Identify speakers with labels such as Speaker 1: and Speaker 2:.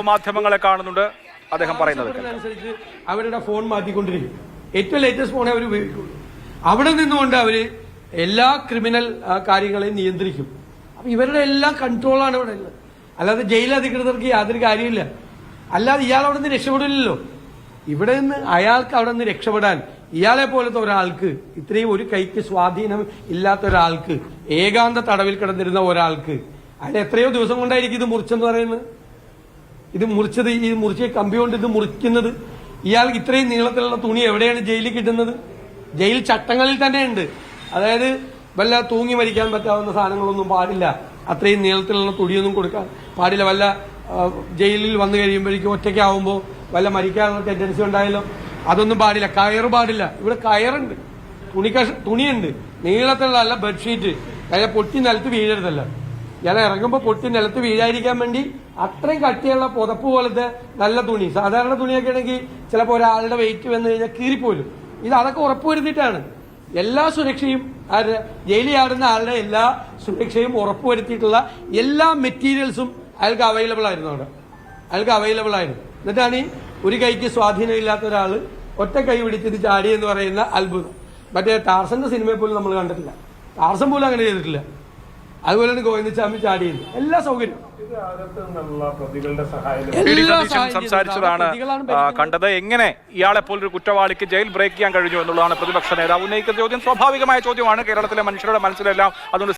Speaker 1: മാധ്യമങ്ങളെ കാണുന്നുണ്ട് അദ്ദേഹം പറയുന്നത്
Speaker 2: അനുസരിച്ച് അവരുടെ ഫോൺ മാറ്റിക്കൊണ്ടിരിക്കും. ഏറ്റവും ലേറ്റസ്റ്റ് ഫോണേ അവർ ഉപയോഗിക്കുള്ളൂ. അവിടെ നിന്നുകൊണ്ട് അവര് എല്ലാ ക്രിമിനൽ കാര്യങ്ങളെയും നിയന്ത്രിക്കും. അപ്പൊ ഇവരുടെ എല്ലാം കൺട്രോളാണ് ഇവിടെ ഉള്ളത്. അല്ലാതെ ജയിൽ അധികൃതർക്ക് യാതൊരു കാര്യമില്ല. അല്ലാതെ ഇയാൾ അവിടെ നിന്ന് രക്ഷപ്പെടില്ലല്ലോ. ഇവിടെ നിന്ന് അയാൾക്ക് അവിടെ നിന്ന് രക്ഷപ്പെടാൻ ഇയാളെ പോലത്തെ ഒരാൾക്ക്, ഇത്രയും ഒരു കൈക്ക് സ്വാധീനം ഇല്ലാത്ത ഒരാൾക്ക്, ഏകാന്ത തടവിൽ കിടന്നിരുന്ന ഒരാൾക്ക് അയാൾ എത്രയോ ദിവസം കൊണ്ടായിരിക്കും ഇത് മുറിച്ചെന്ന് പറയുന്നത്. ഇത് മുറിച്ചത്, ഈ മുറിച്ച കമ്പി കൊണ്ട് ഇത് മുറിക്കുന്നത്. ഇയാൾക്ക് ഇത്രയും നീളത്തിലുള്ള തുണി എവിടെയാണ് ജയിലിൽ കിട്ടുന്നത്? ജയിൽ ചട്ടങ്ങളിൽ തന്നെ ഉണ്ട്. അതായത് വല്ല തൂങ്ങി മരിക്കാൻ പറ്റാവുന്ന സാധനങ്ങളൊന്നും പാടില്ല, അത്രയും നീളത്തിലുള്ള തുണിയൊന്നും കൊടുക്കാൻ പാടില്ല. വല്ല ജയിലിൽ വന്നു കഴിയുമ്പോഴേക്കും ഒറ്റയ്ക്കാവുമ്പോൾ വല്ല മരിക്കാനുള്ള ടെൻഡൻസി ഉണ്ടായാലും അതൊന്നും പാടില്ല. കയറ് പാടില്ല. ഇവിടെ കയറുണ്ട്, തുണിയുണ്ട്, നീളത്തിലുള്ള അല്ല ബെഡ്ഷീറ്റ്. അതായത് പൊട്ടി നിലത്ത് വീഴരുതല്ല. ഞാൻ ഇറങ്ങുമ്പോൾ പൊട്ടി നിലത്ത് വീഴാതിരിക്കാൻ വേണ്ടി അത്രയും കട്ടിയുള്ള പുതപ്പ് പോലത്തെ നല്ല തുണി. സാധാരണ തുണിയൊക്കെ ആണെങ്കിൽ ചിലപ്പോൾ ഒരാളുടെ വെയിറ്റ് വന്നു കഴിഞ്ഞാൽ കീറിപ്പോലും. ഇത് അതൊക്കെ ഉറപ്പുവരുത്തിയിട്ടാണ് എല്ലാ സുരക്ഷയും, ജയിലിൽ ആടുന്ന ആളുടെ എല്ലാ സുരക്ഷയും ഉറപ്പുവരുത്തിയിട്ടുള്ള എല്ലാ മെറ്റീരിയൽസും അയാൾക്ക് അവൈലബിൾ ആയിരുന്നു. അയാൾക്ക് അവൈലബിൾ ആയിരുന്നു. എന്നിട്ടാണ് ഈ ഒരു കൈക്ക് സ്വാധീനമില്ലാത്ത ഒരാള് ഒറ്റ കൈ പിടിച്ചിട്ട് ചാടി എന്ന് പറയുന്ന അത്ഭുതം. മറ്റേ ടാർസന്റെ സിനിമയെ പോലും നമ്മൾ കണ്ടിട്ടില്ല. ടാർസൻ പോലും അങ്ങനെ ചെയ്തിട്ടില്ല. അതുപോലെയാണ് ഗോവിന്ദസ്വാമി ചാടിയത്. എല്ലാ സൗകര്യം
Speaker 1: സംസാരിച്ചതാണ് കണ്ടത്. എങ്ങനെ ഇയാളെ പോലൊരു കുറ്റവാളിക്ക് ജയിൽ ബ്രേക്ക് ചെയ്യാൻ കഴിഞ്ഞു എന്നുള്ളതാണ് പ്രതിപക്ഷ നേതാവ് ഉന്നയിക്കുന്ന ചോദ്യം. സ്വാഭാവികമായ ചോദ്യമാണ്. കേരളത്തിലെ മനുഷ്യരുടെ മനസ്സിലെല്ലാം അതുകൊണ്ട്